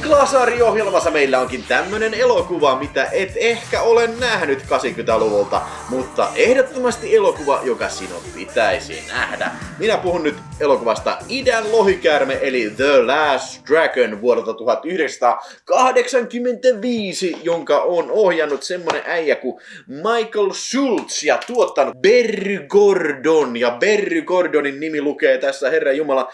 Klasari-ohjelmassa meillä onkin tämmönen elokuva, mitä et ehkä ole nähnyt 80-luvulta, mutta ehdottomasti elokuva, joka sinun pitäisi nähdä. Minä puhun nyt elokuvasta Idän lohikäärme eli The Last Dragon vuodelta 1985, jonka on ohjannut semmonen äijä kuin Michael Schultz ja tuottanut Barry Gordon. Ja Barry Gordonin nimi lukee tässä Herran Jumala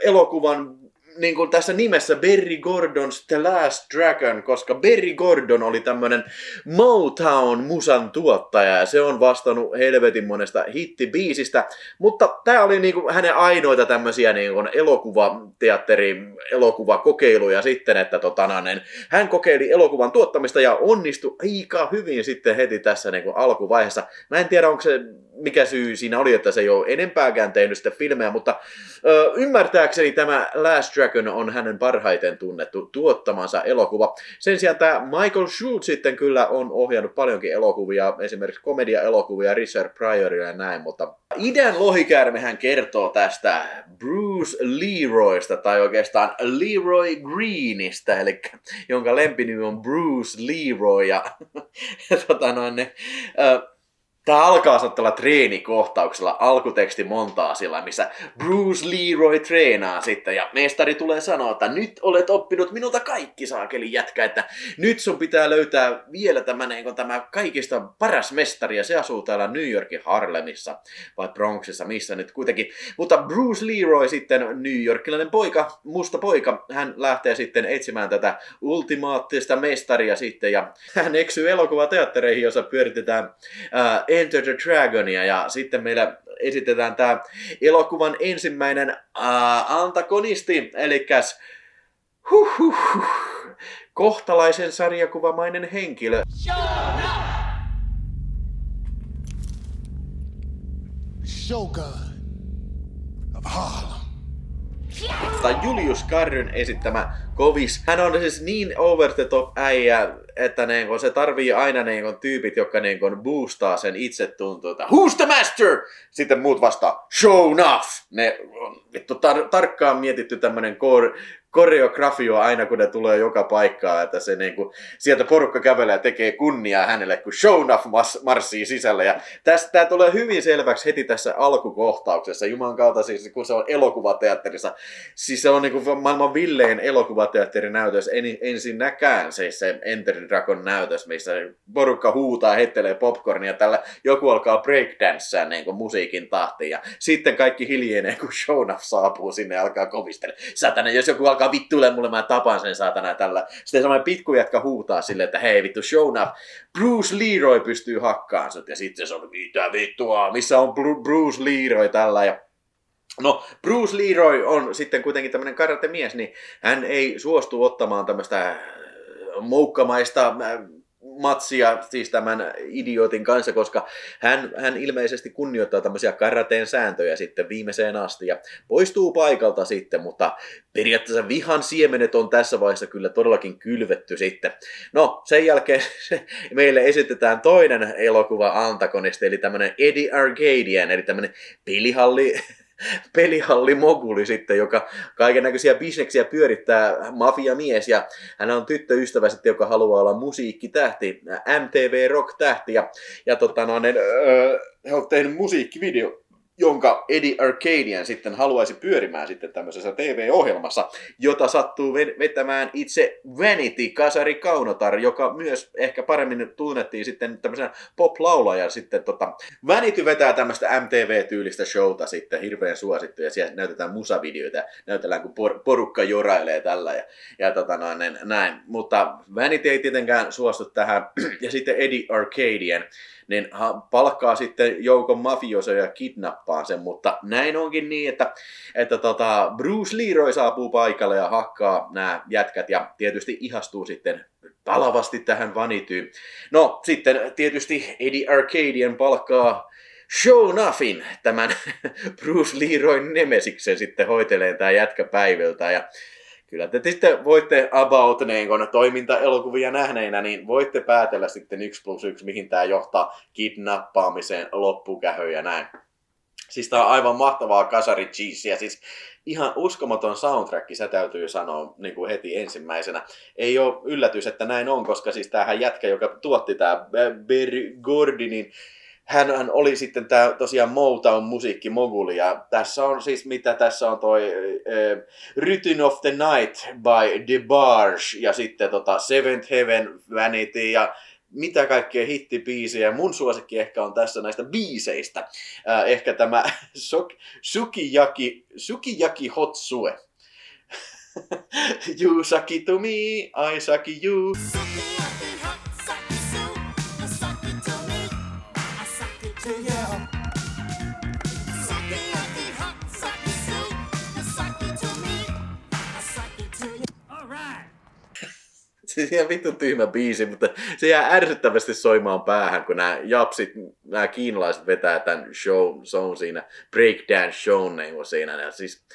elokuvan niin kuin tässä nimessä Barry Gordon's The Last Dragon, koska Barry Gordon oli tämmönen Motown-musan tuottaja ja se on vastannut helvetin monesta hittibiisistä, mutta tää oli niin kuin hänen ainoita tämmösiä niin kuin elokuvakokeiluja sitten, että hän kokeili elokuvan tuottamista ja onnistui aika hyvin sitten heti tässä niin kuin alkuvaiheessa. Mä en tiedä, onko se mikä syy siinä oli, että se ei ole enempääkään tehnyt sitä filmejä, mutta ymmärtääkseni tämä Last Dragon on hänen parhaiten tunnettu tuottamansa elokuva. Sen sijaan tämä Michael Schultz sitten kyllä on ohjannut paljonkin elokuvia, esimerkiksi komedia-elokuvia Richard Pryorilla ja näin, mutta Idän lohikäärmehän kertoo tästä Bruce Leroysta, tai oikeastaan Leroy Greenistä, eli jonka lempinimi on Bruce Leroy, ja Tämä alkaa tällä treenikohtauksella, alkuteksti montaasilla, missä Bruce Leroy treenaa sitten ja mestari tulee sanoa, että nyt olet oppinut minulta kaikki saakeli jätkä, että nyt sun pitää löytää vielä tämä kaikista paras mestari ja se asuu täällä New Yorkin Harlemissa vai Bronxissa, missä nyt kuitenkin. Mutta Bruce Leroy sitten, New Yorkilainen poika, musta poika, hän lähtee sitten etsimään tätä ultimaattista mestaria sitten ja hän eksyy elokuvateattereihin, jossa pyöritetään Enter the Dragonia ja sitten meillä esitetään tää elokuvan ensimmäinen antagonisti, elikkäs kohtalaisen sarjakuvamainen henkilö. Shogun of Harlem. Tai Julius Carryn esittämä Kovis. Hän on siis niin over the top äijä, että se tarvii aina tyypit, jotka boostaa sen itsetuntoa. Who's the master? Sitten muut vastaa, show enough! Ne on tarkkaan mietitty tämmönen koreografio aina, kun ne tulee joka paikkaan, että se sieltä porukka kävelee ja tekee kunniaa hänelle, kun show enough marssii sisällä. Ja tää tulee hyvin selväksi heti tässä alkukohtauksessa. Jumalan kautta siis, kun se on elokuvateatterissa. Siis se on maailman villein elokuvateatterinäytös ensinnäkään se Enter the Dragon näytös, missä porukka huutaa, heittelee popcornia, tällä joku alkaa breakdancea musiikin tahtiin. Ja sitten kaikki hiljenee, kun show enough saapuu sinne ja alkaa kovistella. Satana, jos joku alkaa vittuilemaan mulle, mä tapaan sen saatana tällä. Sitten semmoinen pitkujätkä huutaa silleen, että hei vittu, show enough. Bruce Leroy pystyy hakkaan sut. Ja sitten se on, mitä vittua, missä on Bruce Leroy tällä. Ja no, Bruce Leroy on sitten kuitenkin tämmönen karatemies, niin hän ei suostu ottamaan tämmöistä moukkamaista matsia siis tämän idiootin kanssa, koska hän ilmeisesti kunnioittaa tämmöisiä karateen sääntöjä sitten viimeiseen asti ja poistuu paikalta sitten, mutta periaatteessa vihan siemenet on tässä vaiheessa kyllä todellakin kylvetty sitten. No, sen jälkeen meille esitetään toinen elokuva-antagonisti, eli tämmönen Eddie Arkadian, eli tämmönen pelihallimoguli sitten, joka kaikennäköisiä bisneksiä pyörittää, mafiamies, ja hän on tyttöystävä sitten, joka haluaa olla musiikkitähti, MTV Rock-tähti, ja he on tehnyt musiikkivideo, jonka Eddie Arkadian sitten haluaisi pyörimään sitten tämmöisessä TV-ohjelmassa, jota sattuu vetämään itse Vanity, Kasari Kaunotar, joka myös ehkä paremmin tunnettiin sitten tämmöisenä pop-laulaja sitten Vanity vetää tämmöistä MTV-tyylistä showta sitten, hirveän suosittu, ja siellä näytetään musavideoita, näytellään kun porukka jorailee tällä ja näin, mutta Vanity ei tietenkään suostu tähän, ja sitten Eddie Arkadian, niin palkkaa sitten joukon mafiosoja ja kidnappaa sen, mutta näin onkin niin, että Bruce Leroy saapuu paikalle ja hakkaa nämä jätkät ja tietysti ihastuu sitten palavasti tähän Vanityyn. No sitten tietysti Eddie Arkadian palkkaa show enoughin tämän Bruce Leroyn nemesiksen sitten hoiteleen tää jätkä päivältä ja kyllä te sitten voitte about toimintaelokuvia nähneinä, niin voitte päätellä sitten 1+1, mihin tämä johtaa kidnappaamiseen, loppukähöön ja näin. Siis tää on aivan mahtavaa kasari cheesea, siis ihan uskomaton soundtrack, se täytyy sanoa niin kuin heti ensimmäisenä. Ei ole yllätys, että näin on, koska siis tämähän jätkä, joka tuotti tää Berry Gordy, niin hän oli sitten tää tosiaan Motown-musiikkimoguli, ja tässä on siis mitä, tässä on toi Rhythm of the Night by DeBarge, ja sitten Seventh Heaven, Vanity, ja mitä kaikkea hittibiisejä. Mun suosikki ehkä on tässä näistä biiseistä. Ehkä tämä Sukiyaki Hotsue. You sucky to me, I sucky you. Siis ihan vittu tyhmä biisi, mutta se jää ärsyttävästi soimaan päähän, kun nämä kiinalaiset vetää tämän show siinä, breakdance show niin siinä. Ja siis,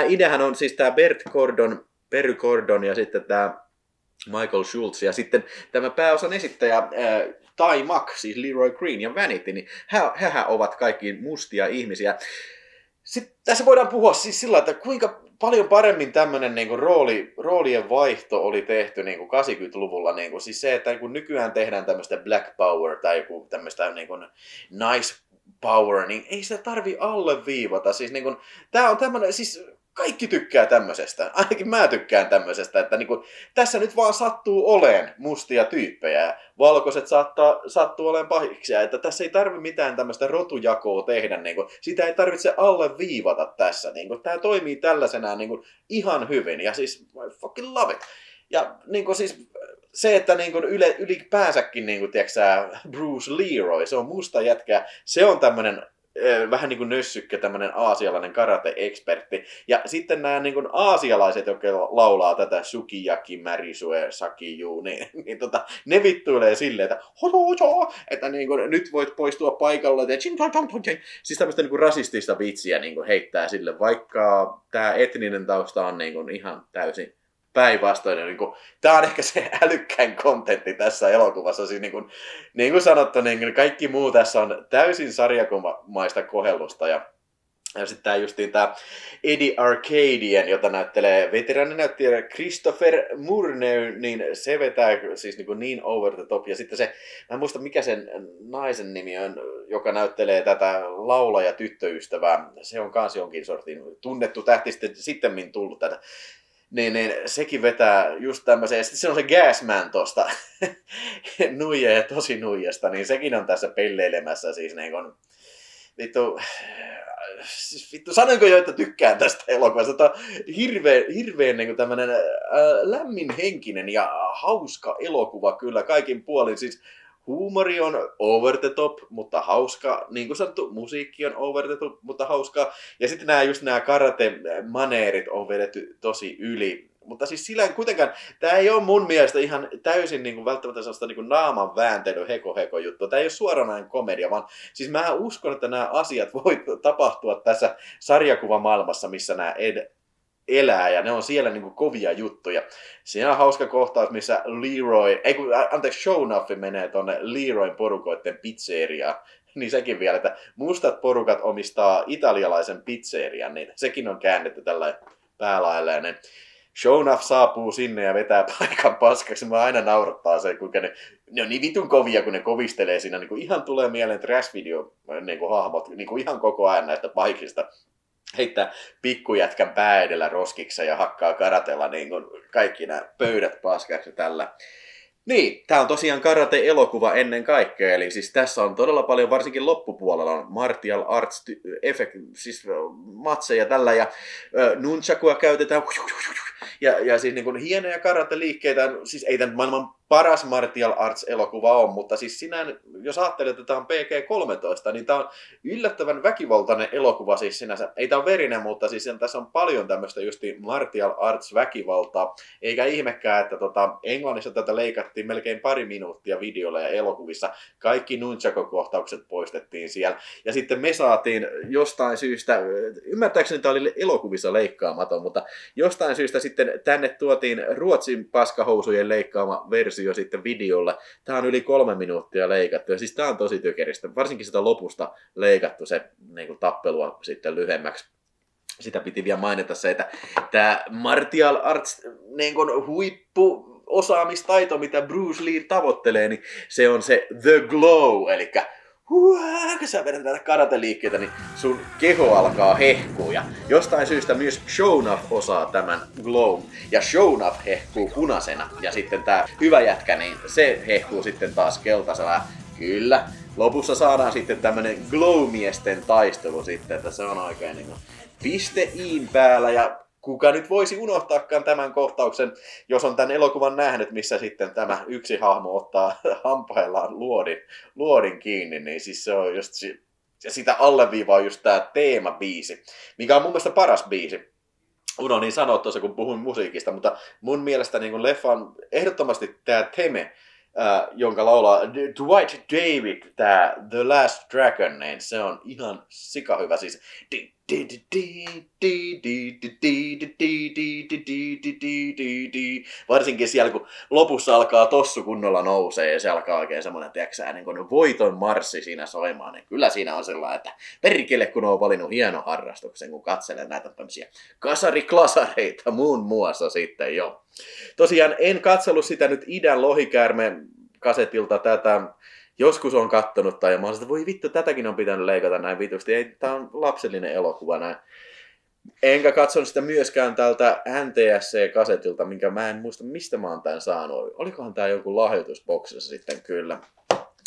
ideahan on siis tämä Berry Gordon ja sitten tämä Michael Schultz ja sitten tämä pääosan esittäjä Ty Mack, siis Leroy Green ja Vanity, niin hehän ovat kaikki mustia ihmisiä. Sitten tässä voidaan puhua siis sillä, että kuinka paljon paremmin tämmöinen niinku roolien vaihto oli tehty niinku 80-luvulla. Niinku, siis se, että niinku nykyään tehdään tämmöistä black power tai joku tämmöistä niinku nice power, niin ei sitä tarvi alleviivata. Siis niinku, tää on tämmönen, siis kaikki tykkää tämmöisestä. Ainakin mä tykkään tämmöisestä, että niinku, tässä nyt vaan sattuu oleen mustia tyyppejä ja valkoiset sattuu olemaan pahiksia. Että tässä ei tarvi mitään tämmöistä rotujakoa tehdä. Niinku, sitä ei tarvitse alleviivata tässä. Niinku, tää toimii tällaisenaan niinku, ihan hyvin ja siis I fucking love it. Ja niinku, siis se, että niinku, ylipäänsäkin niinku, tiiäksä, Bruce Leroy, se on musta jätkä, se on tämmönen vähän niin kuin nössykkä, tämmöinen aasialainen karate-ekspertti. Ja sitten nämä niin kuin aasialaiset, jotka laulaa tätä Sukiyaki, Marisue, Sakiyu, niin ne vittuilee silleen, että niin kuin, nyt voit poistua paikalla. Siis tämmöistä niin kuin rasistista vitsiä niin kuin heittää sille, vaikka tämä etninen tausta on niin kuin ihan täysin päinvastoin. Niin tämä on ehkä se älykkäin kontentti tässä elokuvassa. Siis niin kuin sanottu, niin kaikki muu tässä on täysin sarjakuvaista kohellusta. Ja sitten tämä justiin tämä Eddie Arkadian, jota näyttelee veteraaninäyttelijä Christopher Murnau, niin se vetää siis niin over the top. Ja sitten se, mä en muista mikä sen naisen nimi on, joka näyttelee tätä laulaja-tyttöystävää. Se on kans jonkin sortin tunnettu tähti, sitten tullut tätä. Niin sekin vetää just tämmöisen, ja sitten se on se Gasman tosta nuija ja tosi nuijasta, niin sekin on tässä pelleilemässä siis niin kun, vittu, sanoinko jo, että tykkään tästä elokuvasta. Tämä on hirveän niin tämmöinen lämminhenkinen ja hauska elokuva kyllä kaikin puolin, siis huumori on over the top, mutta hauska. Niin kuin sanottu, musiikki on over the top, mutta hauskaa. Ja sitten nämä karate-maneerit on vedetty tosi yli. Mutta siis sillä kuitenkaan, tämä ei ole mun mielestä ihan täysin niin kuin välttämättä sellaista niin kuin naaman vääntely, heko juttu. Tämä ei ole suoranainen komedia, vaan siis mä uskon, että nämä asiat voi tapahtua tässä sarjakuvamaailmassa, missä nämä elää, ja ne on siellä niinku kovia juttuja. Siinä on hauska kohtaus, missä Shonuff menee tonne Leroyn porukoiden pizzeriaan. Niin sekin vielä, että mustat porukat omistaa italialaisen pizzerian, niin sekin on käännetty tällä päälailleen. Niin Shonuff saapuu sinne ja vetää paikan paskaksi. Mä aina naurattaa se, kuinka ne on niin vitun kovia, kun ne kovistelee siinä. Niin ihan tulee mieleen trash-video-hahmot niin ihan koko ajan näistä paikista. Heittää pikkujätkän pää edellä roskiksi ja hakkaa karatella niin kuin kaikki nämä pöydät paskaksi tällä. Niin, tää on tosiaan karate-elokuva ennen kaikkea, eli siis tässä on todella paljon, varsinkin loppupuolella on martial arts siis matseja tällä, ja nunchakua käytetään, ja siis niin kuin hienoja karate-liikkeitä, siis ei tämä maailman paras martial arts-elokuva on, mutta siis sinä, jos ajattelet, että tämä on PG-13, niin tämä on yllättävän väkivaltainen elokuva siis sinänsä. Ei tämä ole verinen, mutta siis tässä on paljon tämmöistä justi martial arts-väkivaltaa. Eikä ihmekään, että Englannissa tätä leikattiin melkein 2 minuuttia videolla ja elokuvissa. Kaikki nunchako-kohtaukset poistettiin siellä. Ja sitten me saatiin jostain syystä, ymmärtääkseni tämä oli elokuvissa leikkaamaton, mutta jostain syystä sitten tänne tuotiin Ruotsin paskahousujen leikkaama versio, versio sitten videolla. Tää on yli 3 minuuttia leikattu, ja siis tää on tosi tykeristä. Varsinkin sitä lopusta leikattu se niin kuin tappelua sitten lyhyemmäksi. Sitä piti vielä mainita se, että tämä martial arts niin kuin huippuosaamistaito, mitä Bruce Lee tavoittelee, niin se on se the glow, eli kun sä vedät näitä karate-liikkeitä, niin sun keho alkaa hehkua. Ja jostain syystä myös Shonuff osaa tämän glow. Ja Shonuff hehkuu punaisena. Ja sitten tää hyvä jätkä, niin se hehkuu sitten taas keltaisella. Kyllä. Lopussa saadaan sitten tämmönen glow-miesten taistelu sitten, että se on oikein niin kuin piste iin päällä. Ja kuka nyt voisi unohtaakaan tämän kohtauksen, jos on tämän elokuvan nähnyt, missä sitten tämä yksi hahmo ottaa hampaillaan luodin kiinni, niin siis se on just ja sitä alleviivaa just tää teemabiisi, mikä on mun mielestä paras biisi. Unohdin sanoa tuossa, kun puhuin musiikista, mutta mun mielestä niin leffan ehdottomasti tää Theme, jonka laulaa Dwight David, tää The Last Dragon, niin se on ihan sikahyvä. Siis varsinkin siellä, kun lopussa alkaa tossu kunnolla nousee ja se alkaa oikein semmoinen, tiiäksä, niin kuin voiton marssi siinä soimaan, niin kyllä siinä on sellainen, että perkele, kun on valinnut hienon harrastuksen, kun katselen näitä tämmöisiä kasariklasareita muun muassa sitten jo. Tosiaan en katsellut sitä nyt Idän lohikäärmeen kasetilta tätä. Joskus on kattonut tai mä oon sitä, voi vittu, tätäkin on pitänyt leikata näin vitusti. Ei, tää on lapsellinen elokuva näin. Enkä katsonut sitä myöskään tältä NTSC-kasetilta, minkä mä en muista, mistä mä oon tän saanut. Olikohan tää joku lahjoitusboksissa sitten kyllä.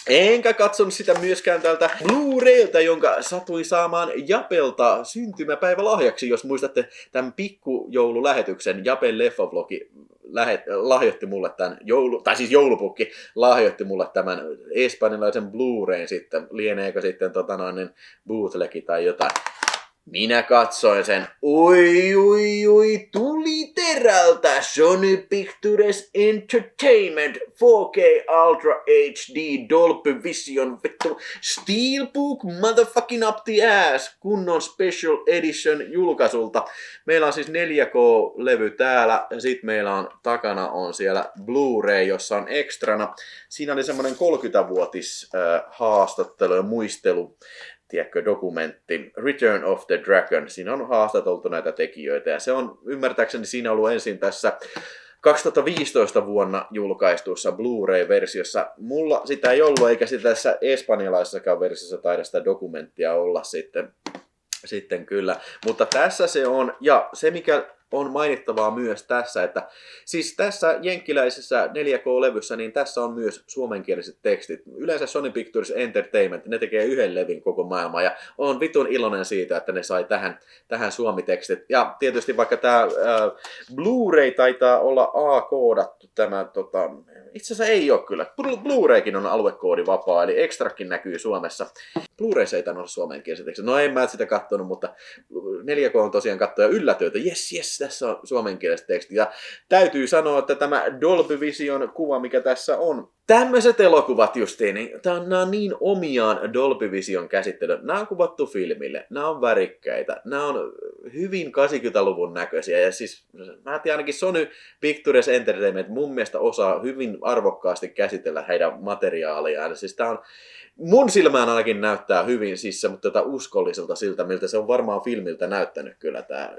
Enkä katsonut sitä myöskään tältä Blu-raylta, jonka satuin saamaan Japelta syntymäpäivälahjaksi, jos muistatte tämän pikkujoululähetyksen. Japen leffavlogi lahjoitti mulle tämän joulupukki lahjoitti mulle tämän espanjalaisen Blu-rayn sitten. Lieneekö sitten bootlegi tai jotain. Minä katsoin sen. Oi, tuli terältä Sony Pictures Entertainment 4K Ultra HD Dolby Vision vittu Steelbook motherfucking up the ass kunnon special edition julkaisulta. Meillä on siis 4K-levy täällä ja sit meillä on takana on siellä Blu-ray, jossa on ekstrana. Siinä oli semmonen 30-vuotis haastattelu ja muistelu. Tiedätkö, dokumentti Return of the Dragon. Siinä on haastateltu näitä tekijöitä ja se on ymmärtääkseni siinä ollut ensin tässä 2015 vuonna julkaistussa Blu-ray-versiossa. Mulla sitä ei ollut eikä sitä tässä espanjalaisessakaan versiossa taida sitä dokumenttia olla sitten kyllä. Mutta tässä se on ja se mikä on mainittavaa myös tässä, että siis tässä jenkkiläisessä 4K-levyssä, niin tässä on myös suomenkieliset tekstit. Yleensä Sony Pictures Entertainment, ne tekee yhden levin koko maailmaa ja on vitun iloinen siitä, että ne sai tähän suomitekstit. Ja tietysti vaikka tämä Blu-ray taitaa olla A-koodattu, tämä itse asiassa ei ole kyllä. Blu-raykin on aluekoodivapaa, eli ekstrakin näkyy Suomessa. Blu-rays ei tainnut olla suomenkieliset tekstit. No en mä sitä katsonut, mutta 4K on tosiaan katsoa ja yllätyy, että jes, tässä on suomenkieliset tekstit. Ja täytyy sanoa, että tämä Dolby Vision kuva, mikä tässä on, tämmöiset elokuvat justiin, niin nämä on niin omiaan Dolby Vision käsittelyyn. Nämä on kuvattu filmille, nämä on värikkäitä, nämä on hyvin 80-luvun näköisiä. Ja siis mä tiedän ainakin Sony Pictures Entertainment mun mielestä osaa hyvin arvokkaasti käsitellä heidän materiaaliaan. Siis tää on mun silmään ainakin näyttää hyvin siis mutta uskolliselta siltä, miltä se on varmaan filmiltä näyttänyt kyllä tää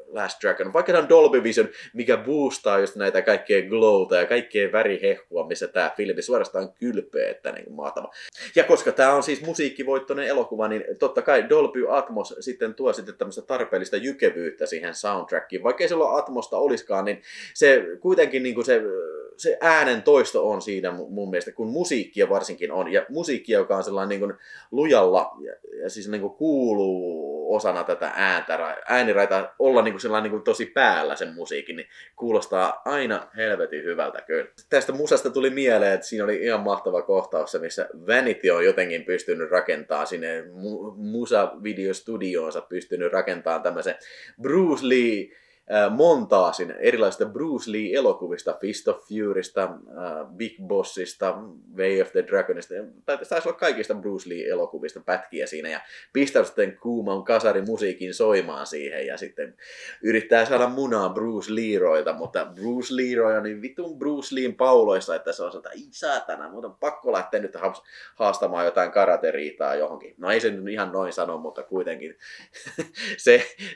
Last Dragon. Vaikka tämä on Dolby Vision, mikä boostaa just näitä kaikkea glowta ja kaikkea värihehkua, missä tämä filmi suorastaan kylpee, että niin mahtava. Ja koska tämä on siis musiikkivoittoinen elokuva, niin totta kai Dolby Atmos sitten tuo sitten tämmöistä tarpeellista jykevyyttä siihen soundtrackiin. Vaikka ei silloin Atmosta olisikaan, niin se kuitenkin niin kuin se äänen toisto on siinä mun mielestä, kun musiikkia varsinkin on. Ja musiikkia, joka on sellainen niin kuin lujalla ja siis niin kuin kuuluu osana tätä ääniraita olla niin kuin sellainen niin kuin tosi päällä sen musiikin, niin kuulostaa aina helvetin hyvältä kyllä. Tästä musasta tuli mieleen, että siinä oli ihan mahtava kohtaus, missä Vanity on jotenkin pystynyt rakentamaan sinne musa-videostudioonsa pystynyt rakentamaan tämmöisen Bruce Lee montaasin erilaisista Bruce Lee-elokuvista, Fist of Furysta, Big Bossista, Way of the Dragonista, tai taisi olla kaikista Bruce Lee-elokuvista pätkiä siinä, ja pistää sitten kuuman kasarimusiikin soimaan siihen, ja sitten yrittää saada munaa Bruce Leroylta, mutta Bruce Leroy on niin vitun Bruce Leen pauloissa, että se on sanotaan, ei saatana, mutta on pakko lähteä nyt haastamaan jotain karateriitaa johonkin. No ei se nyt ihan noin sano, mutta kuitenkin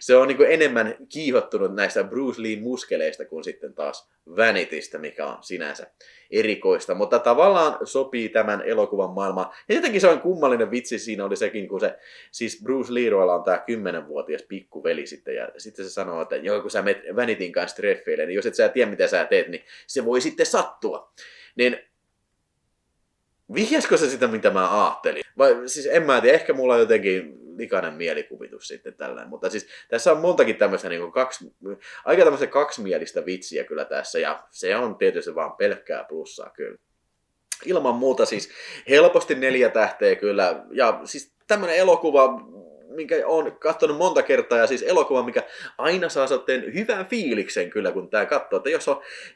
se on niin kuin enemmän kiihottunut näistä Bruce Leen muskeleista kuin sitten taas Vanitystä, mikä on sinänsä erikoista, mutta tavallaan sopii tämän elokuvan maailmaan. Ja jotenkin se on kummallinen vitsi siinä oli sekin, kun se, siis Bruce Leroylla on tää 10-vuotias pikkuveli sitten, ja sitten se sanoo, että joo, kun sä menet Vanityn kanssa treffeille, niin jos et sä tiedä, mitä sä teet, niin se voi sitten sattua. Niin vihjasko se sitä, mitä mä ajattelin? Vai siis en mä tiedä, ehkä mulla on jotenkin likainen mielikuvitus sitten tällainen, mutta siis tässä on montakin tämmöistä niin aika tämmöistä kaksimielistä vitsiä kyllä tässä, ja se on tietysti vaan pelkkää plussaa kyllä. Ilman muuta siis helposti 4 tähteä kyllä, ja siis tämmöinen elokuva, minkä olen katsonut monta kertaa, ja siis elokuva, mikä aina saa sitten hyvän fiiliksen kyllä, kun tämä katsoo, että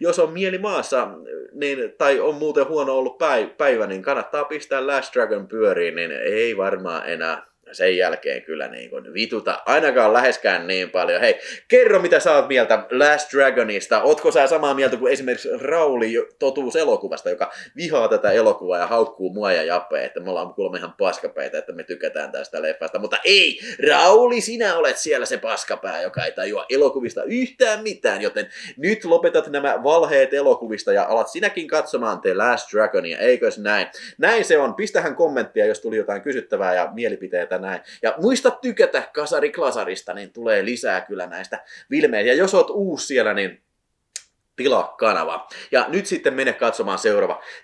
jos on mieli maassa, niin, tai on muuten huono ollut päivä, niin kannattaa pistää Last Dragon pyöriin, niin ei varmaan enää sen jälkeen kyllä niin kuin vituta ainakaan läheskään niin paljon. Hei, kerro mitä sä oot mieltä Last Dragonista. Ootko sä samaa mieltä kuin esimerkiksi Rauli totuuselokuvasta, joka vihaa tätä elokuvaa ja haukkuu mua ja Jape, että me ollaan kuulemma ihan paskapäitä, että me tykätään tästä leffasta. Mutta ei, Rauli, sinä olet siellä se paskapää, joka ei tajua elokuvista yhtään mitään, joten nyt lopetat nämä valheet elokuvista ja alat sinäkin katsomaan The Last Dragonia, eikös näin? Näin se on. Pistähän kommenttia, jos tuli jotain kysyttävää ja mielipiteitä näin. Ja muista tykätä Kasari Klasarista, niin tulee lisää kyllä näistä filmeistä. Ja jos oot uusi siellä, niin tilaa kanava. Ja nyt sitten mene katsomaan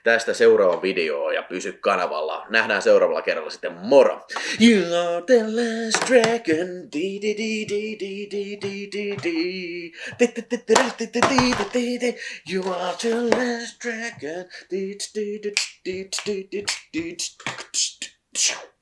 tästä seuraava video ja pysy kanavalla. Nähdään seuraavalla kerralla sitten, moro! You are the last dragon. You are the last dragon.